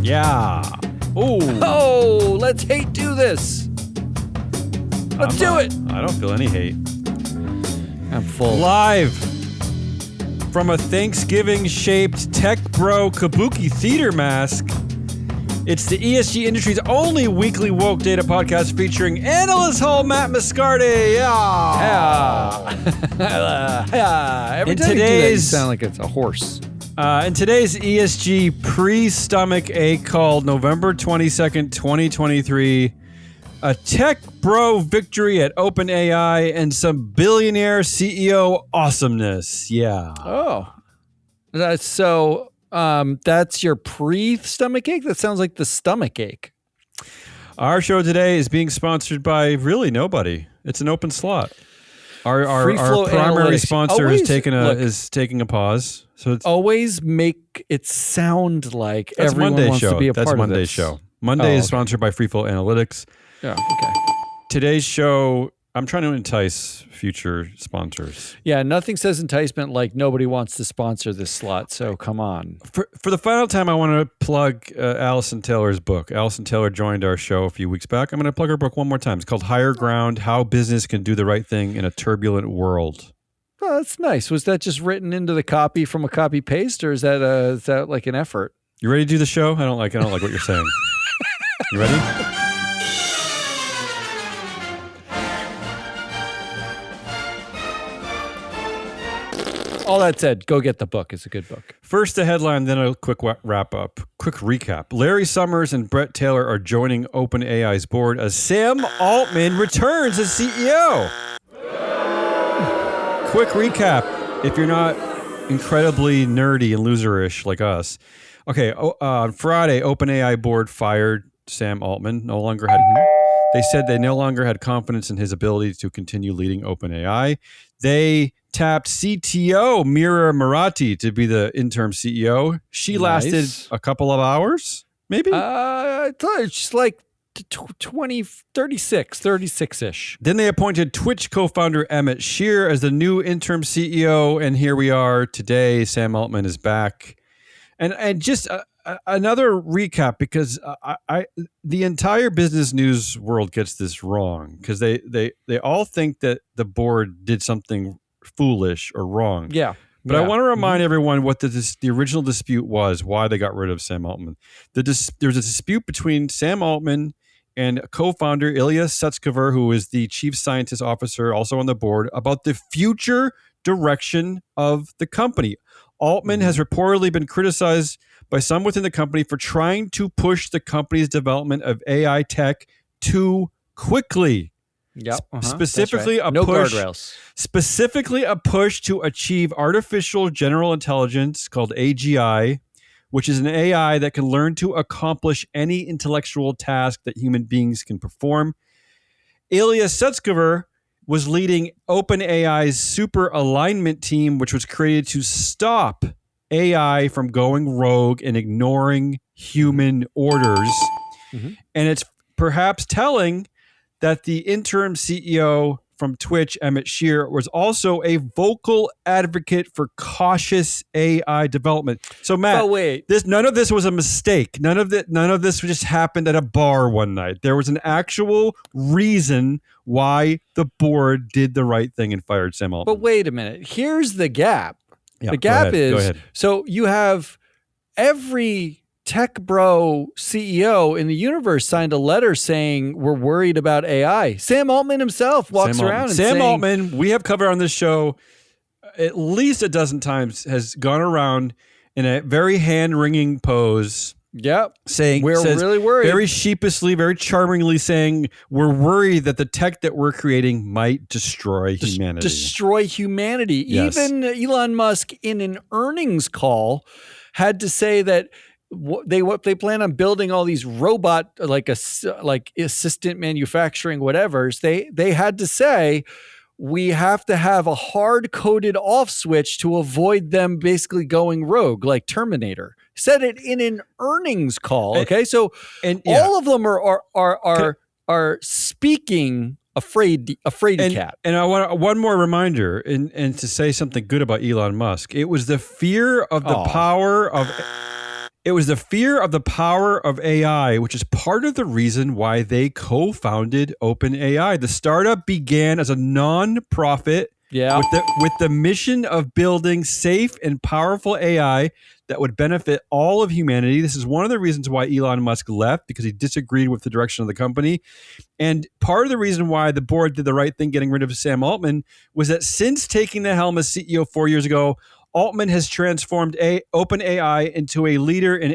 Yeah. Ooh. Oh, let's hate do this. Let's do it. I don't feel any hate. I'm full. Live from a Thanksgiving-shaped tech bro kabuki theater mask, it's the ESG industry's only weekly woke data podcast featuring analyst hole Matt Moscardi. Yeah. Every time you do that, you sound like it's a horse. In today's ESG pre-stomach ache called November 22nd, 2023, a tech bro victory at OpenAI and some billionaire CEO awesomeness. Yeah. Oh. That's your pre-stomach ache? That sounds like the stomach ache. Our show today is being sponsored by really nobody. It's an open slot. Our primary analytics. sponsor is taking a pause. So it's always make it sound like that's everyone Monday's wants show. to be a That's part Monday's of this. show. Monday is sponsored by Freeflow Analytics. Yeah, okay. Today's show, I'm trying to entice future sponsors. Yeah, nothing says enticement like nobody wants to sponsor this slot, so come on. For the final time, I want to plug Allison Taylor's book. Allison Taylor joined our show a few weeks back. I'm going to plug her book one more time. It's called Higher Ground, How Business Can Do the Right Thing in a Turbulent World. Oh, that's nice. Was that just written into the copy from a copy paste, or is that like an effort? You ready to do the show? I don't like what you're saying. You ready? All that said, go get the book. It's a good book. First the headline, then a quick wrap up. Quick recap. Recap. Summers and Bret Taylor are joining OpenAI's board as Sam Altman returns as CEO. Quick recap, if you're not incredibly nerdy and loserish like us. Okay, on Friday, OpenAI board fired Sam Altman. They said they no longer had confidence in his ability to continue leading OpenAI. They tapped CTO Mira Murati to be the interim CEO. She lasted a couple of hours, maybe? I thought it's like 36-ish. Then they appointed Twitch co-founder Emmett Shear as the new interim CEO, and here we are today. Sam Altman is back. And just another recap, because the entire business news world gets this wrong, because they all think that the board did something foolish or wrong. Yeah. But I want to remind everyone what the original dispute was, why they got rid of Sam Altman. There's a dispute between Sam Altman and co-founder Ilya Sutskever, who is the chief scientist officer, also on the board, about the future direction of the company. Altman has reportedly been criticized by some within the company for trying to push the company's development of AI tech too quickly. Yep. Specifically, right. No guardrails. Specifically, a push to achieve artificial general intelligence called AGI, which is an AI that can learn to accomplish any intellectual task that human beings can perform. Ilya Sutskever was leading OpenAI's super alignment team, which was created to stop AI from going rogue and ignoring human orders. Mm-hmm. And it's perhaps telling that the interim CEO from Twitch, Emmett Shear, was also a vocal advocate for cautious AI development. So, Matt, none of this was a mistake. None of this just happened at a bar one night. There was an actual reason why the board did the right thing and fired Sam Altman. But wait a minute. Here's the gap. Yeah, the gap is, so you have every tech bro CEO in the universe signed a letter saying we're worried about AI. Sam Altman himself walks around and Sam Altman, we have covered on this show at least a dozen times, has gone around in a very hand-wringing pose. Yep. Saying we're really worried. Very sheepishly, very charmingly saying we're worried that the tech that we're creating might destroy humanity. Destroy humanity. Yes. Even Elon Musk in an earnings call had to say that what they plan on building all these robot like assistant manufacturing whatevers. They had to say we have to have a hard-coded off switch to avoid them basically going rogue, like Terminator. Said it in an earnings call. Okay, so all of them are speaking afraid cat. And I want one more reminder, and to say something good about Elon Musk. It was the fear of the power of. It was the fear of the power of AI, which is part of the reason why they co-founded OpenAI. The startup began as a non-profit with the mission of building safe and powerful AI that would benefit all of humanity. This is one of the reasons why Elon Musk left, because he disagreed with the direction of the company. And part of the reason why the board did the right thing getting rid of Sam Altman was that since taking the helm as CEO 4 years ago, Altman has transformed OpenAI into a leader in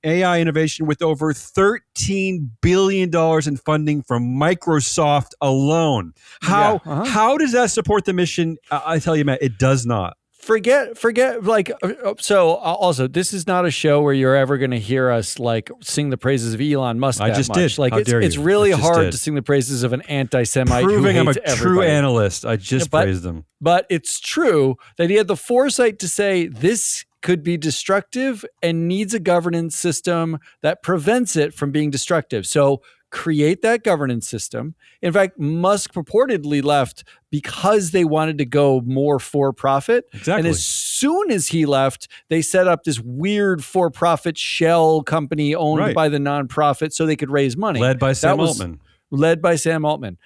AI innovation with over $13 billion in funding from Microsoft alone. How does that support the mission? I tell you, Matt, it does not. Forget like, so also this is not a show where you're ever going to hear us like sing the praises of Elon Musk. I just did. Like it's really hard to sing the praises of an anti-Semite proving who I'm a hates true everybody. analyst. I just praised him. But it's true that he had the foresight to say this could be destructive and needs a governance system that prevents it from being destructive. So create that governance system. In fact, Musk purportedly left because they wanted to go more for profit. Exactly. And as soon as he left, they set up this weird for-profit shell company owned by the nonprofit so they could raise money. Led by Sam Altman. Led by Sam Altman.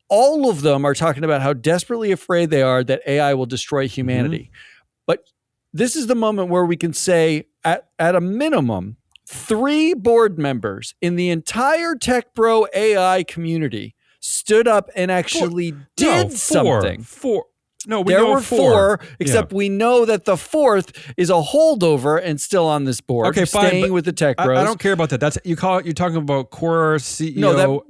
All of them are talking about how desperately afraid they are that AI will destroy humanity. But this is the moment where we can say, at a minimum, 3 board members in the entire Tech Bro AI community stood up and actually did something. There were 4, except we know that the 4th is a holdover and still on this board. Okay, fine, staying with the Tech Bros. I don't care about that. That's you're talking about Quora CEO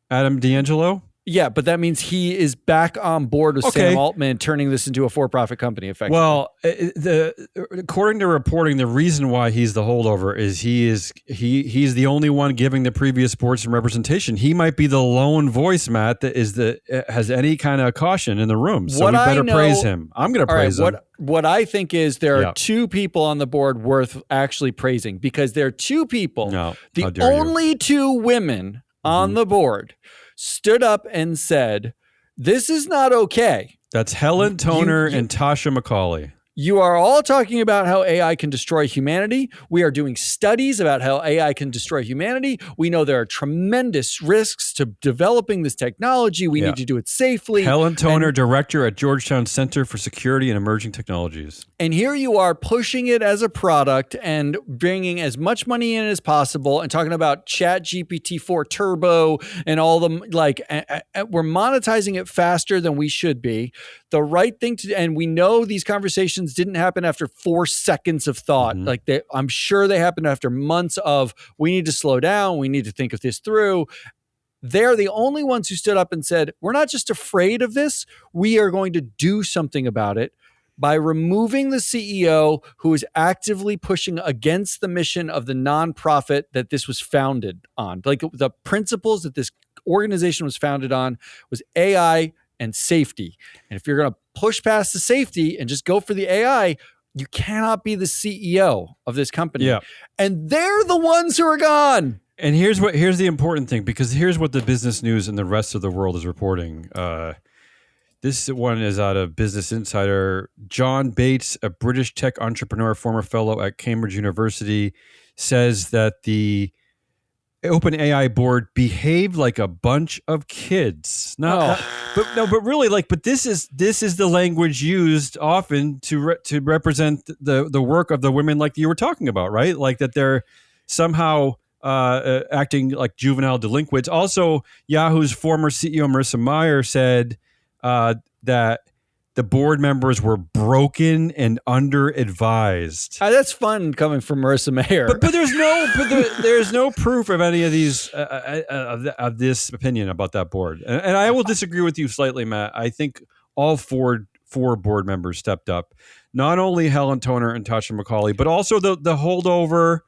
Adam D'Angelo. Yeah, but that means he is back on board with Sam Altman, turning this into a for-profit company, effectively. Well, according to reporting, the reason why he's the holdover is he's the only one giving the previous boards some representation. He might be the lone voice, Matt, that has any kind of caution in the room. So we better praise him. I'm going to praise him. What I think is there are 2 people on the board worth actually praising, because there are 2 people, the only 2 women on the board, stood up and said, this is not okay. That's Helen Toner and Tasha McCauley. You are all talking about how AI can destroy humanity. We are doing studies about how AI can destroy humanity. We know there are tremendous risks to developing this technology. We need to do it safely. Helen Toner, director at Georgetown Center for Security and Emerging Technologies. And here you are pushing it as a product and bringing as much money in as possible and talking about ChatGPT-4 Turbo and all the we're monetizing it faster than we should be. The right thing to, and we know these conversations didn't happen after 4 seconds of thought. I'm sure they happened after months of, we need to slow down. We need to think of this through. They're the only ones who stood up and said, we're not just afraid of this. We are going to do something about it by removing the CEO who is actively pushing against the mission of the nonprofit that this was founded on. Like the principles that this organization was founded on was AI and safety. And if you're going to push past the safety and just go for the AI, you cannot be the CEO of this company. Yeah. And they're the ones who are gone. And here's the important thing, because here's what the business news and the rest of the world is reporting. This one is out of Business Insider. John Bates, a British tech entrepreneur, former fellow at Cambridge University, says that the OpenAI board behaved like a bunch of kids. But this is the language used often to represent the work of the women, like you were talking about, right? Like that they're somehow acting like juvenile delinquents. Also, Yahoo's former CEO Marissa Mayer said that the board members were broken and under-advised. That's fun coming from Marissa Mayer. But there's no proof of any of these of this opinion about that board. And I will disagree with you slightly, Matt. I think all four board members stepped up. Not only Helen Toner and Tasha McCauley, but also the holdover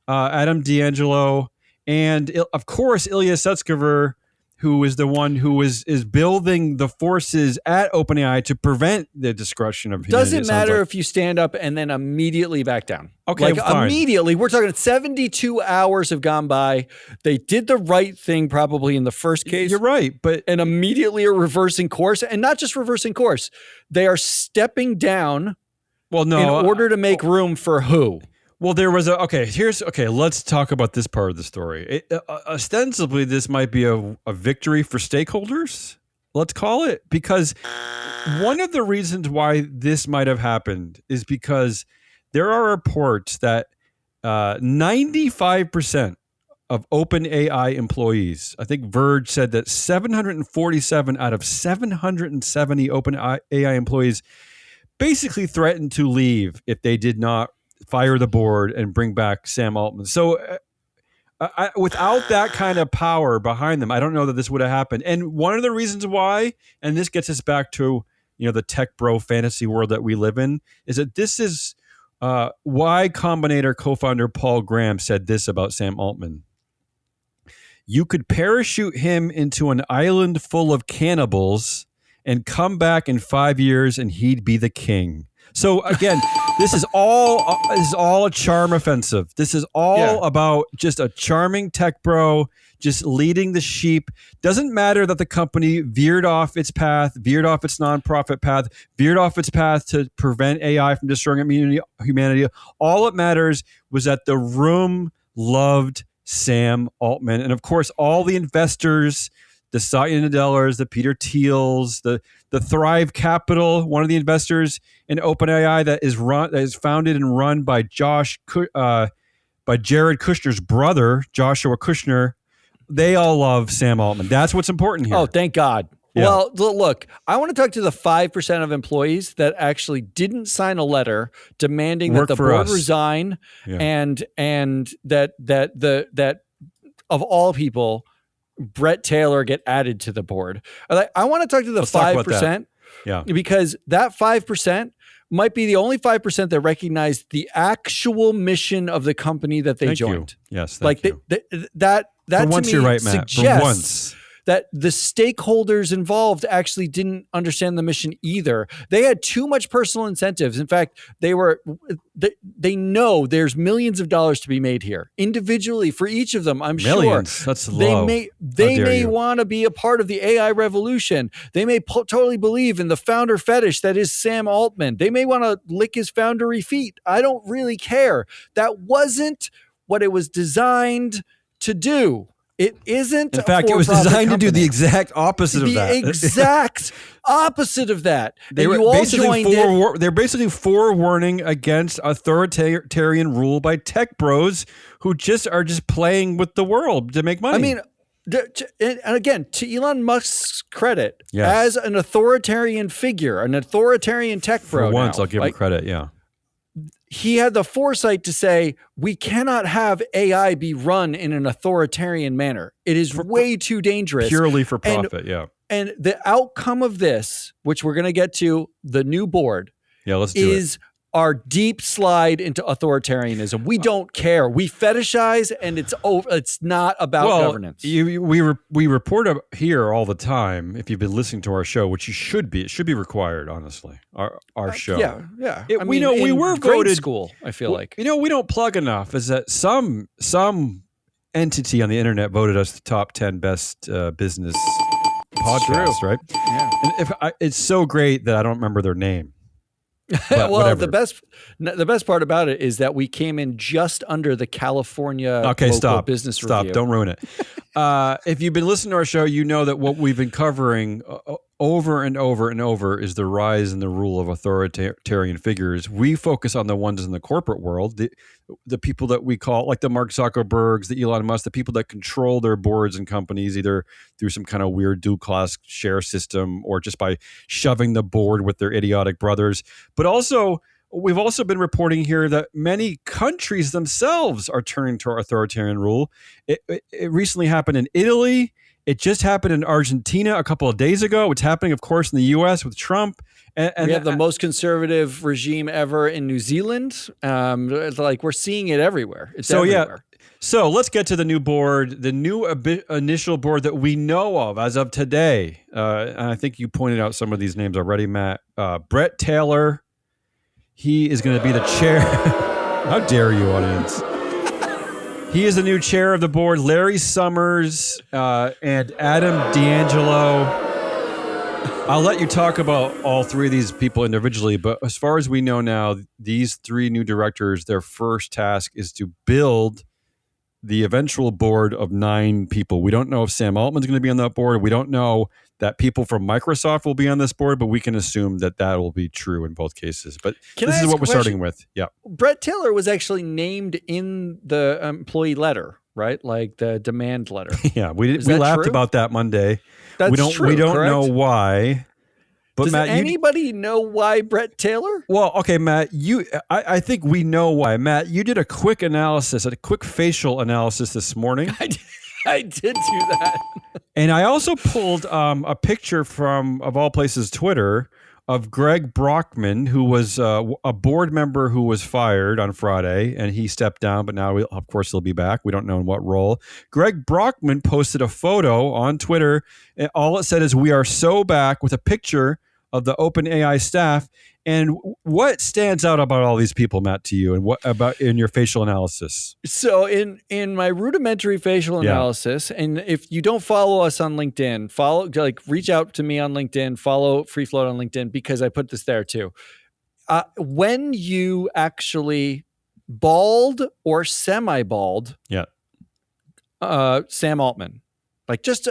Adam D'Angelo, and of course Ilya Sutskever, who is the one who is building the forces at OpenAI to prevent the destruction of humanity. Doesn't matter if you stand up and then immediately back down. Okay, fine. Immediately. We're talking 72 hours have gone by. They did the right thing probably in the first case. You're right, and immediately are reversing course, and not just reversing course. They are stepping down in order to make room for who? Well, there was let's talk about this part of the story. Ostensibly, this might be a victory for stakeholders, let's call it, because one of the reasons why this might have happened is because there are reports that 95% of OpenAI employees, I think Verge said that 747 out of 770 OpenAI employees basically threatened to leave if they did not fire the board and bring back Sam Altman. So without that kind of power behind them, I don't know that this would have happened. And one of the reasons why, and this gets us back to the tech bro fantasy world that we live in, is that this is Y Combinator co-founder Paul Graham said this about Sam Altman. You could parachute him into an island full of cannibals and come back in 5 years and he'd be the king. So again, this is all a charm offensive. This is all about just a charming tech bro just leading the sheep. Doesn't matter that the company veered off its path, veered off its nonprofit path, veered off its path to prevent AI from destroying humanity. All that matters was that the room loved Sam Altman. And of course, all the investors, the Satya Nadellars, the Peter Thiels, the Thrive Capital, one of the investors in OpenAI that is founded and run by by Jared Kushner's brother, Joshua Kushner. They all love Sam Altman. That's what's important here. Oh, thank God. Yeah. Well, look, I want to talk to the 5% of employees that actually didn't sign a letter demanding that the board resign and that of all people, Bret Taylor get added to the board. I want to talk to the 5%, because that 5% might be the only 5% that recognize the actual mission of the company that they joined. Yes, thank you. That For to once me you're right, Matt. suggests For once. that the stakeholders involved actually didn't understand the mission either. They had too much personal incentives. In fact, they know there's millions of dollars to be made here individually for each of them. I'm millions. sure That's low. They may want to be a part of the AI revolution. They may totally believe in the founder fetish that is Sam Altman. They may want to lick his foundery feet. I don't really care. That wasn't what it was designed to do. It isn't. In fact, it was designed to do the exact opposite of that. The exact opposite of that. They're basically forewarning against authoritarian rule by tech bros who are just playing with the world to make money. I mean, and again, to Elon Musk's credit, as an authoritarian figure, an authoritarian tech bro. For once, I'll give him credit. Yeah. He had the foresight to say, we cannot have AI be run in an authoritarian manner. It is way too dangerous. Purely for profit, And the outcome of this, which we're going to get to, the new board, let's do is our deep slide into authoritarianism. We don't care. We fetishize, and it's over. It's not about governance. We report here all the time. If you've been listening to our show, which you should be, it should be required. Honestly, our show. Yeah. We were voted school. I feel like we don't plug enough. Is that some entity on the internet voted us the top 10 best business podcasts, right? Yeah. And it's so great that I don't remember their name. Well, whatever. the best part about it is that we came in just under the California local business review. Don't ruin it. If you've been listening to our show, you know that what we've been covering over and over and over is the rise and the rule of authoritarian figures. We focus on the ones in the corporate world, the people that we call like the Mark Zuckerbergs, the Elon Musk, the people that control their boards and companies either through some kind of weird dual-class share system or just by shoving the board with their idiotic brothers. But also, we've also been reporting here that many countries themselves are turning to authoritarian rule. It recently happened in Italy. It just happened in Argentina a couple of days ago. It's happening, of course, in the U.S. with Trump. And we have the most conservative regime ever in New Zealand. We're seeing it everywhere. It's everywhere. So let's get to the new board, the new initial board that we know of as of today. And I think you pointed out some of these names already, Matt. Bret Taylor. He is going to be the chair. How dare you, audience? He is the new chair of the board. Larry Summers and Adam D'Angelo. I'll let you talk about all three of these people individually, but as far as we know now, these three new directors, their first task is to build the eventual board of 9 people. We don't know if Sam Altman's going to be on that board. We don't know that people from Microsoft will be on this board, but we can assume that that will be true in both cases. But this is what we're starting with. Yeah. Bret Taylor was actually named in the employee letter, right? Like the demand letter. Yeah, we laughed about that Monday. That's we don't correct? know why. But Does Matt, anybody know why Bret Taylor? Well, okay, Matt, I think we know why. Matt, you did a quick facial analysis this morning. I did do that. And I also pulled a picture from, of all places, Twitter, of Greg Brockman, who was a board member who was fired on Friday, and he stepped down, but now, of course, he'll be back. We don't know in what role. Greg Brockman posted a photo on Twitter, and all it said is, "We are so back," with a picture of the OpenAI staff. And what stands out about all these people, Matt, to you, and what about in your facial analysis? So in my rudimentary facial analysis, and if you don't follow us on LinkedIn, reach out to me on LinkedIn, follow Free Float on LinkedIn, because I put this there too. When you actually bald or semi-bald, Sam Altman, like just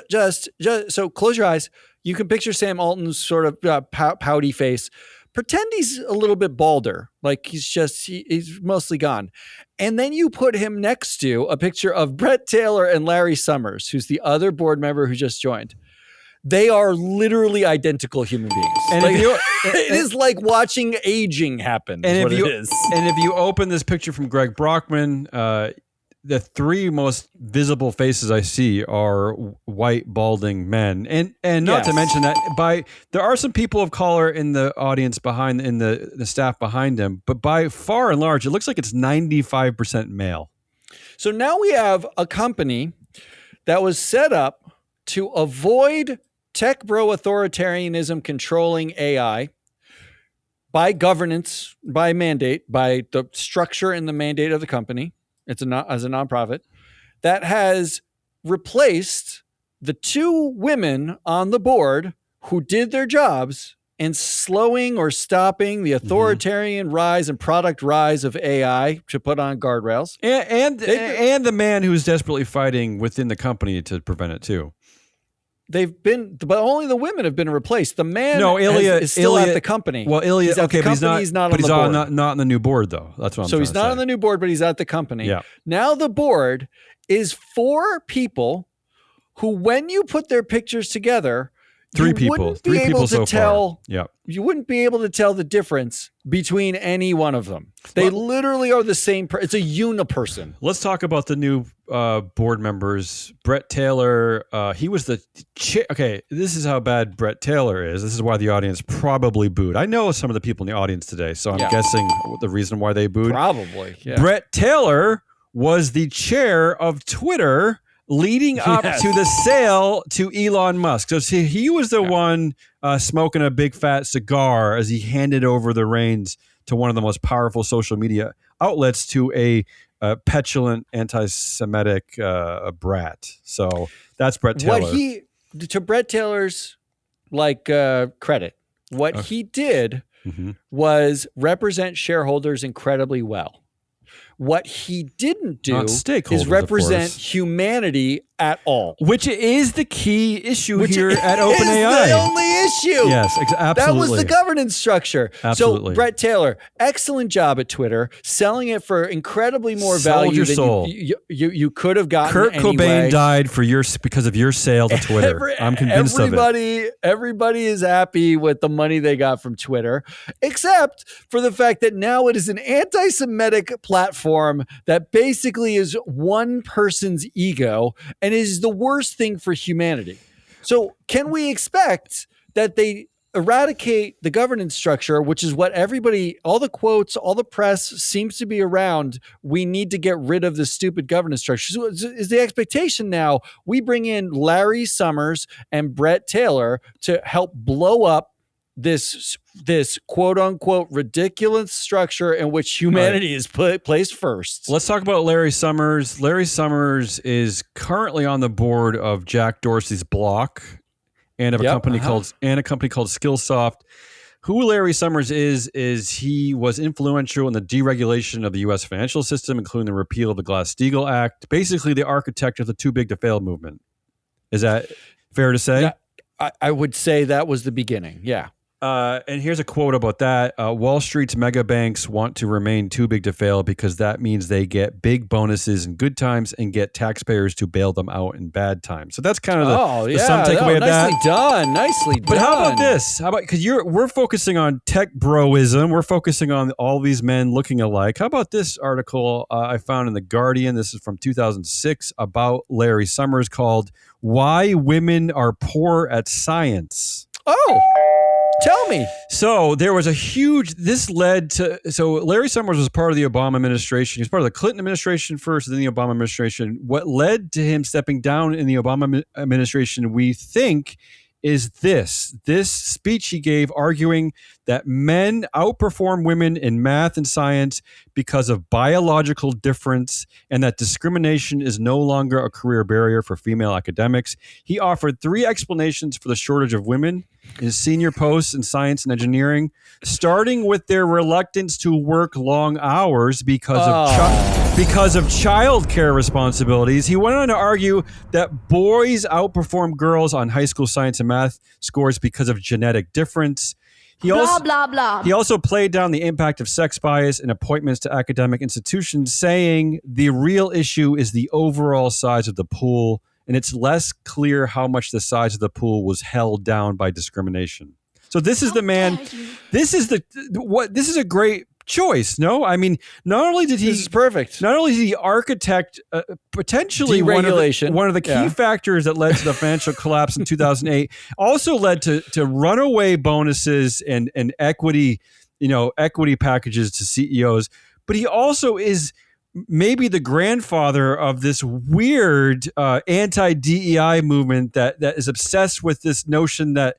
so close your eyes. You can picture Sam Altman's sort of pouty face. Pretend he's a little bit balder, like he's mostly gone. And then you put him next to a picture of Bret Taylor and Larry Summers, who's the other board member who just joined. They are literally identical human beings. And it is like watching aging happen. And if you open this picture from Greg Brockman, the 3 most visible faces I see are white balding men, and not to mention that there are some people of color in the audience in the staff behind them, but by far and large, it looks like it's 95% male. So now we have a company that was set up to avoid tech bro authoritarianism controlling AI by governance, by mandate, by the structure and the mandate of the company. It's as a nonprofit that has replaced the 2 women on the board who did their jobs and slowing or stopping the authoritarian rise and product rise of AI to put on guardrails. And the man who's desperately fighting within the company to prevent it too. But only the women have been replaced. The man is still at the company. Well, Ilya, he's not on the board. Not on the new board, though. That's what I'm saying. So he's not on the new board, but he's at the company. Yeah. Now the board is 4 people who, when you put their pictures together, 3 people. 3 people so far. Yeah. You wouldn't be able to tell the difference between any one of them. They literally are the same. It's a uniperson. Let's talk about the new board members. Bret Taylor, he was the okay, this is how bad Bret Taylor is. This is why the audience probably booed. I know some of the people in the audience today, so I'm guessing the reason why they booed. Probably. Yeah. Bret Taylor was the chair of Twitter leading up to the sale to Elon Musk. So see, he was the one smoking a big fat cigar as he handed over the reins to one of the most powerful social media outlets, to a petulant, anti-Semitic brat. So that's Bret Taylor. To Bret Taylor's credit, what he did was represent shareholders incredibly well. What he didn't do is represent humanity at all. Which is the key issue here at OpenAI. It's the only issue. Yes, absolutely. That was the governance structure. Absolutely. So Bret Taylor, excellent job at Twitter, selling it for incredibly more value than you could have gotten Kurt anyway. Cobain died because of your sale to Twitter. I'm convinced of it. Everybody is happy with the money they got from Twitter, except for the fact that now it is an anti-Semitic platform that basically is one person's ego and is the worst thing for humanity. So can we expect that they eradicate the governance structure, which is what everybody, all the quotes, all the press seems to be around? We need to get rid of the stupid governance structure. So is the expectation now we bring in Larry Summers and Bret Taylor to help blow up this quote unquote ridiculous structure in which humanity is placed first? Let's talk about Larry Summers. Larry Summers is currently on the board of Jack Dorsey's Block. and of a company called Skillsoft. Who Larry Summers is he was influential in the deregulation of the U.S. financial system, including the repeal of the Glass-Steagall Act, basically the architect of the too big to fail movement. Is that fair to say? I would say that was the beginning, yeah. And here's a quote about that. Wall Street's mega banks want to remain too big to fail because that means they get big bonuses in good times and get taxpayers to bail them out in bad times. So that's kind of the sum takeaway of that. Nicely done. But how about this? Because we're focusing on tech broism. We're focusing on all these men looking alike. How about this article I found in The Guardian? This is from 2006 about Larry Summers called "Why Women Are Poor at Science." Oh. Tell me. So there was so Larry Summers was part of the Obama administration. He was part of the Clinton administration first, then the Obama administration. What led to him stepping down in the Obama administration, we think, is this speech he gave arguing that men outperform women in math and science because of biological difference and that discrimination is no longer a career barrier for female academics. He offered 3 explanations for the shortage of women in senior posts in science and engineering, starting with their reluctance to work long hours because of childcare responsibilities. He went on to argue that boys outperform girls on high school science and math scores because of genetic difference. He also played down the impact of sex bias in appointments to academic institutions, saying the real issue is the overall size of the pool, and it's less clear how much the size of the pool was held down by discrimination. So this is the man. This is a great choice. No, I mean, this is perfect. Not only did he architect potentially deregulation, one of the key factors that led to the financial collapse in 2008, also led to runaway bonuses and equity, equity packages to CEOs. But he also is maybe the grandfather of this weird anti-DEI movement that is obsessed with this notion that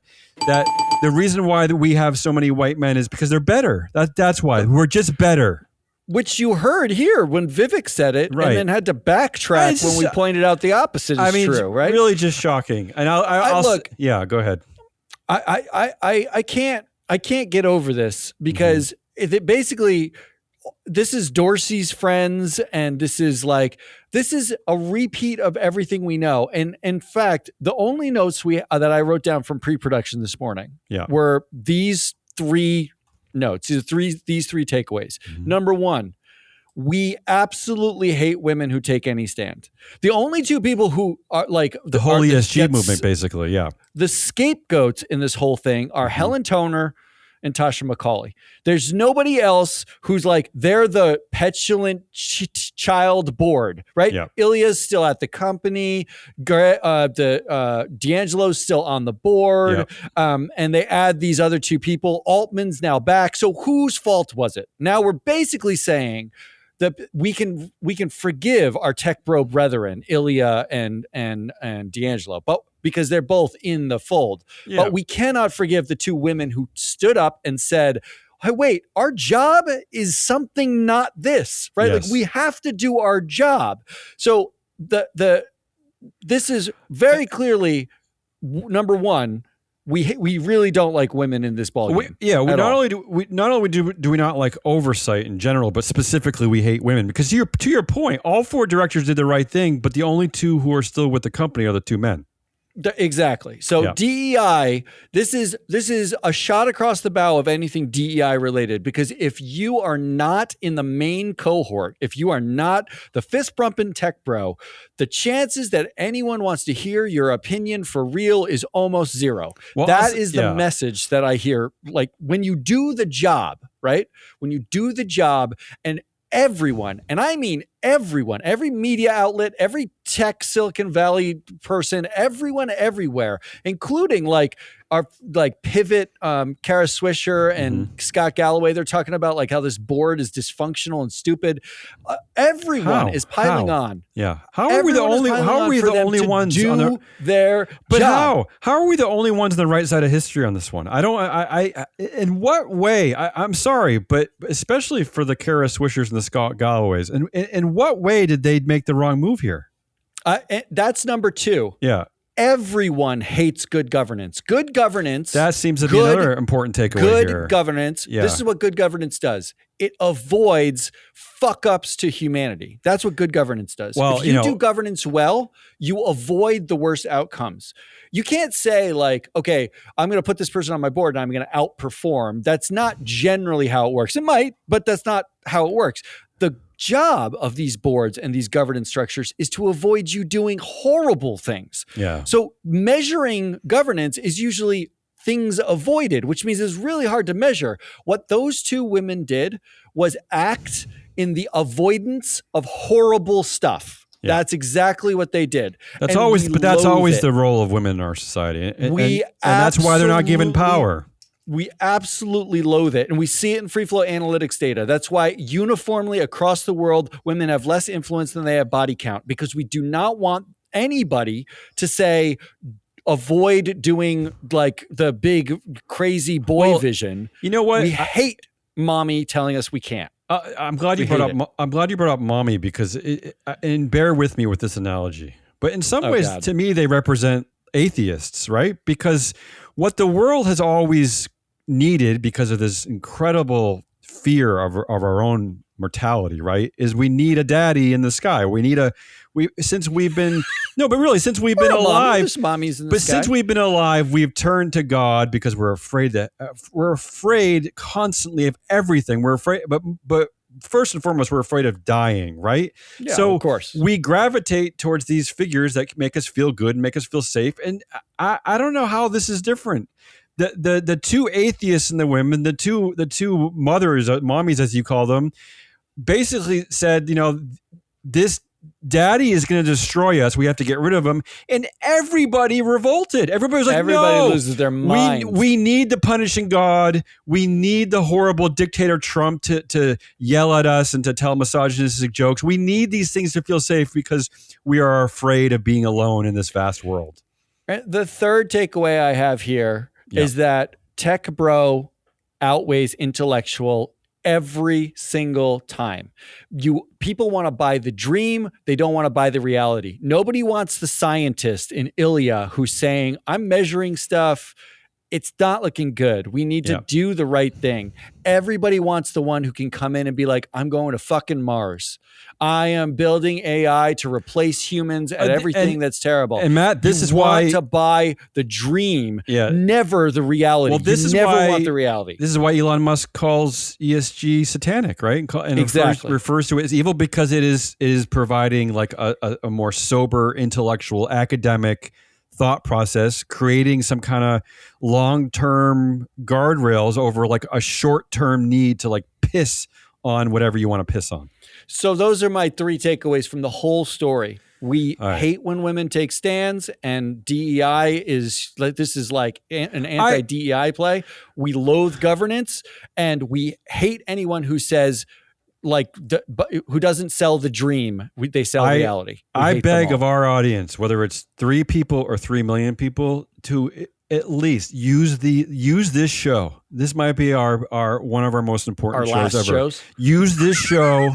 the reason why that we have so many white men is because they're better. That's why. We're just better. Which you heard here when Vivek said it, and then had to backtrack when we pointed out the opposite is true, right? Really just shocking. And I'll look. Yeah, go ahead. I can't get over this because basically this is Dorsey's friends, and this is a repeat of everything we know. And in fact, the only notes that I wrote down from pre-production this morning were these 3 notes, these three takeaways. Number 1, we absolutely hate women who take any stand. The only 2 people who are like the whole ESG movement, basically, the scapegoats in this whole thing are Helen Toner and Tasha McCauley. There's nobody else who's like, they're the petulant child board, right? Yeah. Ilya's still at the company. D'Angelo's still on the board. And they add these other 2 people. Altman's now back. So whose fault was it? Now we're basically saying that we can forgive our tech bro brethren, Ilya and D'Angelo, but because they're both in the fold. But we cannot forgive the 2 women who stood up and said, hey, wait, our job is something not this, right? Yes. Like we have to do our job. So this is very clearly number 1. We really don't like women in this ballgame. Not only do we not like oversight in general, but specifically we hate women because to your point, all 4 directors did the right thing, but the only 2 who are still with the company are the 2 men. Exactly. So DEI, this is a shot across the bow of anything DEI related, because if you are not in the main cohort, if you are not the fist bumping tech bro, the chances that anyone wants to hear your opinion for real is almost 0. Well, that is the message that I hear. Like when you do the job, right? When you do the job, and everyone, and I mean everyone, every media outlet, every tech Silicon Valley person, everyone everywhere, including our Pivot, Kara Swisher and Scott Galloway, they're talking about like how this board is dysfunctional and stupid. Everyone is piling on. Yeah. How are we the only ones do their job? How are we the only ones on the right side of history on this one? In what way? I'm sorry, but especially for the Kara Swishers and the Scott Galloways, in what way did they make the wrong move here? That's number 2. Yeah. Everyone hates good governance. Good governance. That seems to be another important takeaway here. Good governance. Yeah. This is what good governance does. It avoids fuck ups to humanity. That's what good governance does. Well, if you do governance well, you avoid the worst outcomes. You can't say like, okay, I'm going to put this person on my board and I'm going to outperform. That's not generally how it works. It might, but that's not how it works. The job of these boards and these governance structures is to avoid you doing horrible things. Yeah. So measuring governance is usually things avoided, which means it's really hard to measure. What those two women did was act in the avoidance of horrible stuff. Yeah. That's exactly what they did. That's always the role of women in our society. And that's why they're not given power. We absolutely loathe it. And we see it in free flow analytics data. That's why uniformly across the world, women have less influence than they have body count, because we do not want anybody to say, avoid doing like the big crazy boy vision. You know what? We hate mommy telling us we can't. I'm glad you brought up mommy, because and bear with me with this analogy. But in some ways, to me, they represent atheists, right? Because what the world has always needed, because of this incredible fear of our own mortality, right, is we need a daddy in the sky. Since we've been alive, since we've been alive, we've turned to God because we're afraid constantly of everything. We're afraid, but first and foremost, we're afraid of dying, right? Yeah, so of course we gravitate towards these figures that make us feel good and make us feel safe. And I don't know how this is different. The two atheists and the women, the two mothers, mommies as you call them, basically said, this daddy is going to destroy us. We have to get rid of him. And everybody revolted. Everybody was like, everybody loses their mind. We need the punishing God. We need the horrible dictator Trump to yell at us and to tell misogynistic jokes. We need these things to feel safe because we are afraid of being alone in this vast world. The third takeaway I have here is that tech bro outweighs intellectual every single time. People want to buy the dream. They don't want to buy the reality. Nobody wants the scientist in Ilya who's saying, I'm measuring stuff. It's not looking good. We need to do the right thing. Everybody wants the one who can come in and be like, I'm going to fucking Mars. I am building AI to replace humans at everything that's terrible. And Matt, this is why you want to buy the dream, never the reality. Well, this you is never why, want the reality. This is why Elon Musk calls ESG satanic, right? And exactly. refers to it as evil, because it is providing like a more sober, intellectual, academic thought process, creating some kind of long-term guardrails over like a short-term need to like piss on whatever you want to piss on. So those are my three takeaways from the whole story. We hate when women take stands, and DEI is like, this is like an anti-DEI play. We loathe governance, and we hate anyone who says who doesn't sell the dream. They sell reality. I beg of our audience, whether it's 3 people or 3 million people, to at least use this show. This might be our one of our most important shows ever. Use this show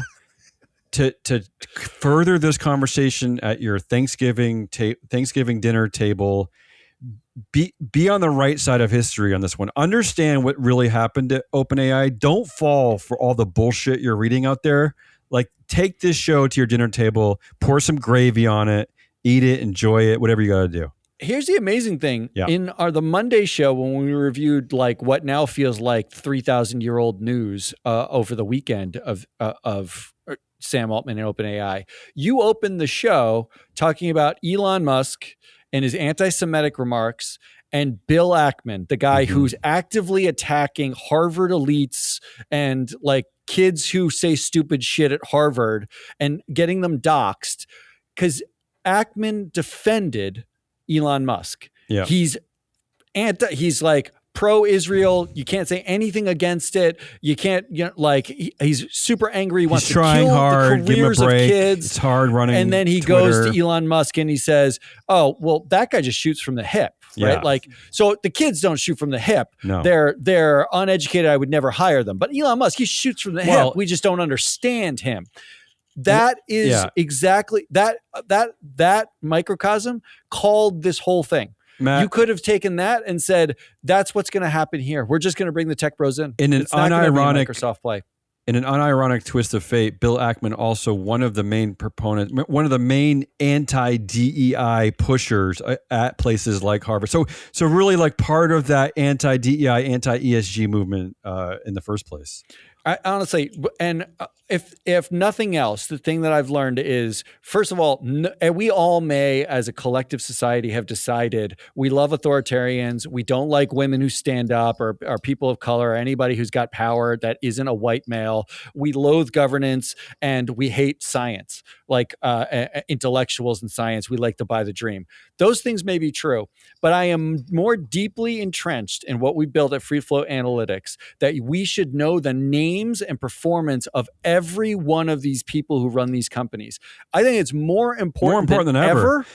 to further this conversation at your Thanksgiving dinner table. Be on the right side of history on this one. Understand what really happened to OpenAI. Don't fall for all the bullshit you're reading out there. Like, take this show to your dinner table, pour some gravy on it, eat it, enjoy it, whatever you got to do. Here's the amazing thing. In the Monday show, when we reviewed like what now feels like 3,000-year-old news over the weekend of Sam Altman and OpenAI, you opened the show talking about Elon Musk and his anti-Semitic remarks, and Bill Ackman, the guy who's actively attacking Harvard elites and like kids who say stupid shit at Harvard and getting them doxxed, because Ackman defended Elon Musk. Yeah. He's like pro-Israel. You can't say anything against it. You can't, he's super angry. He wants to kill hard, the careers of kids. It's hard running. And then he Twitter. goes to Elon Musk and he says, oh, well, that guy just shoots from the hip, right? Like, so the kids don't shoot from the hip. No. They're uneducated. I would never hire them. But Elon Musk, he shoots from the hip. We just don't understand him. That is exactly that microcosm called this whole thing. Matt, you could have taken that and said, that's what's going to happen here. We're just going to bring the tech bros in. It's not going to be a Microsoft play. In an unironic twist of fate, Bill Ackman, also one of the main proponents, one of the main anti-DEI pushers at places like Harvard. So really like part of that anti-DEI, anti-ESG movement in the first place. I, honestly, and if nothing else, the thing that I've learned is, first of all, we all may, as a collective society, have decided we love authoritarians. We don't like women who stand up or people of color or anybody who's got power that isn't a white male. We loathe governance and we hate science, like intellectuals in science. We like to buy the dream. Those things may be true, but I am more deeply entrenched in what we built at Free Flow Analytics, that we should know the names and performance of every one of these people who run these companies. I think it's more important than ever.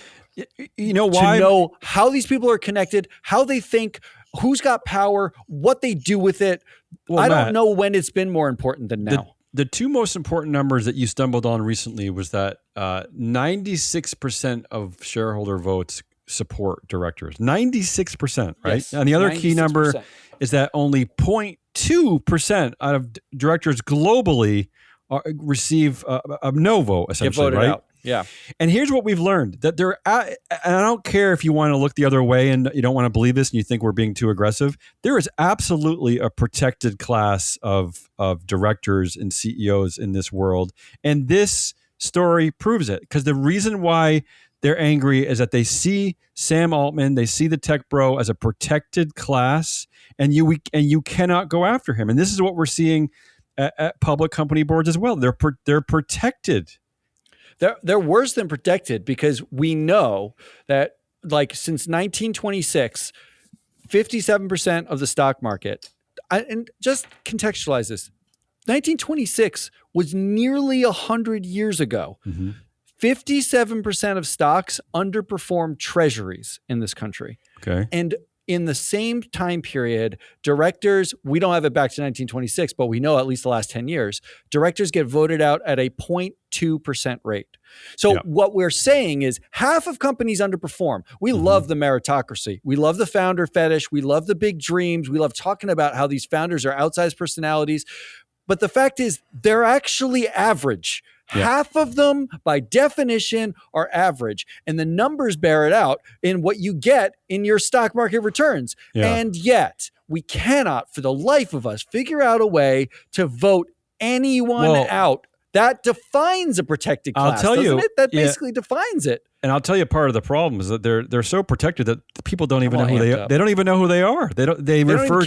You know why? To know how these people are connected, how they think, who's got power, what they do with it. Well, I don't know when it's been more important than now. The two most important numbers that you stumbled on recently was that 96% of shareholder votes support directors. 96%, right? Yes, and the other 96%. key number is that only 0.2% out of directors globally receive a no vote, essentially, right? Out. Yeah. And here's what we've learned, that and I don't care if you want to look the other way and you don't want to believe this and you think we're being too aggressive. There is absolutely a protected class of directors and CEOs in this world. And this story proves it, because the reason why they're angry is that they see Sam Altman, they see the tech bro as a protected class, and you cannot go after him. And this is what we're seeing at public company boards as well. They're protected. They're worse than protected, because we know that, like, since 1926, 57% of the stock market, and just contextualize this, 1926 was nearly 100 years ago. Mm-hmm. 57% of stocks underperformed treasuries in this country. Okay. And in the same time period, directors, we don't have it back to 1926, but we know at least the last 10 years, directors get voted out at a 0.2% rate. So what we're saying is half of companies underperform. We love the meritocracy. We love the founder fetish. We love the big dreams. We love talking about how these founders are outsized personalities. But the fact is, they're actually average. Yeah. Half of them, by definition, are average. And the numbers bear it out in what you get in your stock market returns. Yeah. And yet, we cannot, for the life of us, figure out a way to vote anyone out. That defines a protected class, doesn't it? That basically defines it. And I'll tell you, part of the problem is that they're so protected that people don't even know who they are. They don't even know who they are. They refer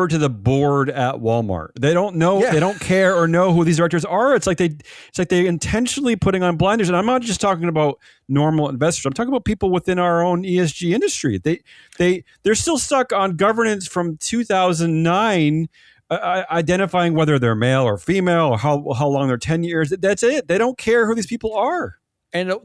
to the board at Walmart. They don't know. Yeah. They don't care or know who these directors are. It's like they intentionally putting on blinders. And I'm not just talking about normal investors. I'm talking about people within our own ESG industry. They're still stuck on governance from 2009. Identifying whether they're male or female or how long their 10 years. That's it. They don't care who these people are. And and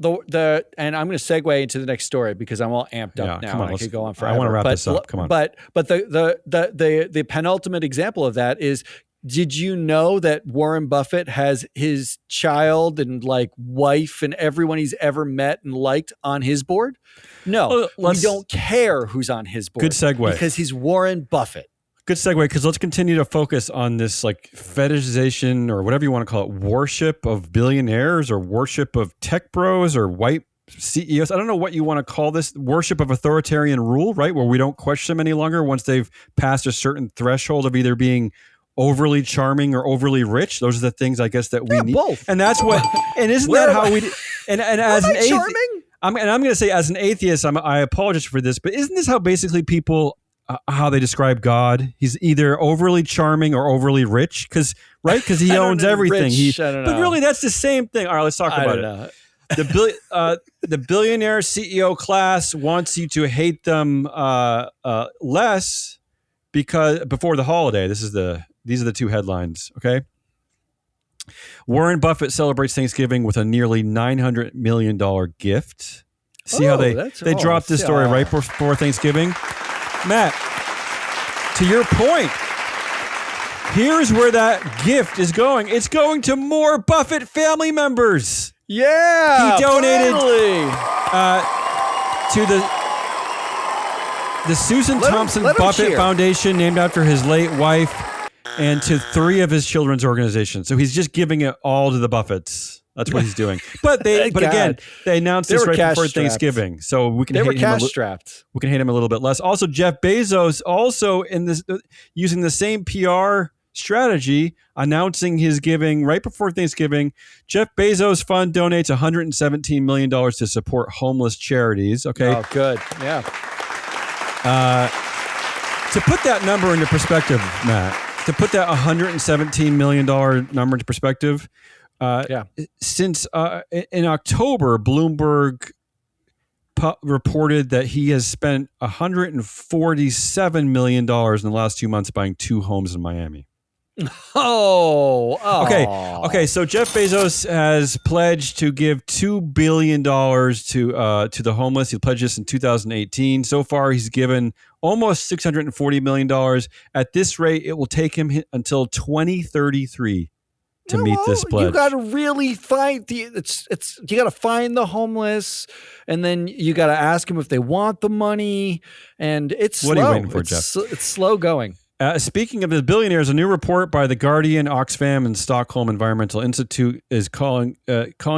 I'm going to segue into the next story because I'm all amped up now. I could go on forever. I want to wrap this up. Come on. But the penultimate example of that is, did you know that Warren Buffett has his child and like wife and everyone he's ever met and liked on his board? No, we don't care who's on his board. Good segue. Because he's Warren Buffett. Good segue, because let's continue to focus on this like fetishization or whatever you want to call it, worship of billionaires or worship of tech bros or white CEOs. I don't know what you want to call this, worship of authoritarian rule, right? Where we don't question them any longer once they've passed a certain threshold of either being overly charming or overly rich. Those are the things I guess that we need. Both. And that's what, and isn't that how we, and as an charming? I'm going to say as an atheist, I apologize for this, but isn't this how basically people, how they describe God? He's either overly charming or overly rich, because he owns everything. But really, that's the same thing. All right, let's talk about it. The billionaire CEO class wants you to hate them less because before the holiday. These are the two headlines. Okay. Warren Buffett celebrates Thanksgiving with a nearly $900 million gift. See how they dropped this story right before Thanksgiving? Matt, to your point, Here's where that gift is going. It's going to more Buffett family members. Yeah. He donated to the Susan Thompson Buffett Foundation, named after his late wife, and to 3 of his children's organizations. So he's just giving it all to the Buffetts. That's what he's doing. But again, they announced this right before Thanksgiving, so we can hate him. We can hate him a little bit less. Also, Jeff Bezos also using the same PR strategy, announcing his giving right before Thanksgiving. Jeff Bezos' fund donates $117 million to support homeless charities. Okay. Oh, good. Yeah. To put that number into perspective, Matt, to put that $117 million number into perspective, since in October, Bloomberg reported that he has spent $147 million in the last 2 months buying 2 homes in Miami. Okay. So Jeff Bezos has pledged to give $2 billion to the homeless. He pledged this in 2018. So far, he's given almost $640 million. At this rate, it will take him until 2033 to meet this pledge. You got to really find you got to find the homeless, and then you got to ask them if they want the money. And it's slow. What are you waiting for, Jeff? It's slow going. Speaking of the billionaires, a new report by The Guardian, Oxfam, and Stockholm Environmental Institute is calling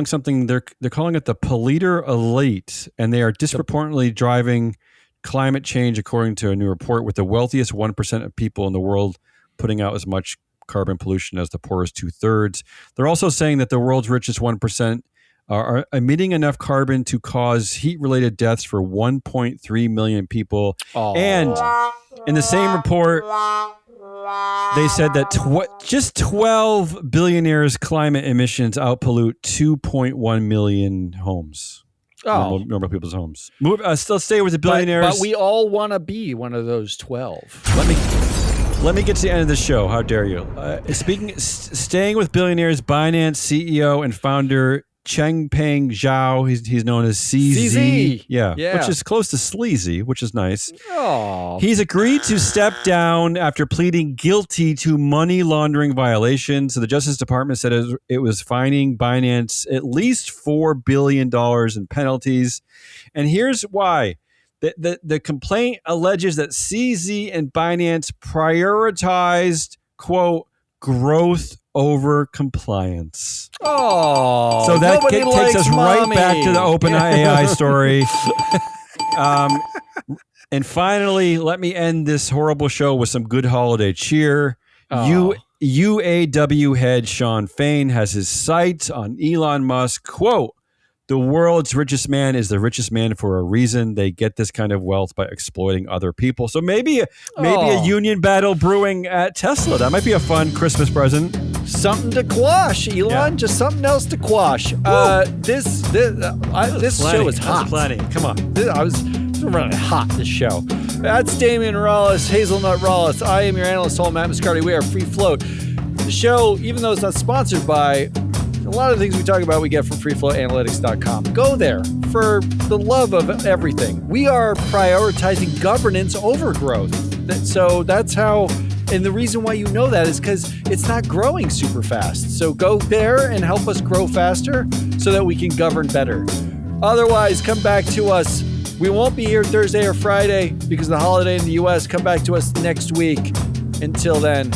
something they're calling it the polluter elite, and they are disproportionately driving climate change, according to a new report, with the wealthiest 1% of people in the world putting out as much carbon pollution as the poorest 2/3. They're also saying that the world's richest 1% are emitting enough carbon to cause heat-related deaths for 1.3 million people. And in the same report, they said that just 12 billionaires' climate emissions outpollute 2.1 million homes. Normal people's homes. Still stay with the billionaires. But we all want to be one of those 12. Let me get to the end of the show. How dare you? Staying with billionaires, Binance CEO and founder Changpeng Zhao, he's known as CZ. Yeah, which is close to sleazy, which is nice. Oh. He's agreed to step down after pleading guilty to money laundering violations. So the Justice Department said it was fining Binance at least $4 billion in penalties. And here's why. The complaint alleges that CZ and Binance prioritized, quote, growth over compliance. Oh, so that takes us right back to the OpenAI story. And finally, let me end this horrible show with some good holiday cheer. UAW head Sean Fain has his sights on Elon Musk. Quote, "The world's richest man is the richest man for a reason. They get this kind of wealth by exploiting other people." So maybe a union battle brewing at Tesla. That might be a fun Christmas present. Something to quash, Elon. Yeah. Just something else to quash. This show is hot. Plenty. Come on. I was running hot, this show. That's Damian Morales, Hazelnut Rawless. I am your analyst, Matt Mascardi. We are Free Float. The show, even though it's not sponsored by, a lot of the things we talk about we get from freefloatanalytics.com. Go there for the love of everything. We are prioritizing governance over growth. So that's how, and the reason why you know that is because it's not growing super fast. So go there and help us grow faster so that we can govern better. Otherwise, come back to us. We won't be here Thursday or Friday because of the holiday in the U.S. Come back to us next week. Until then,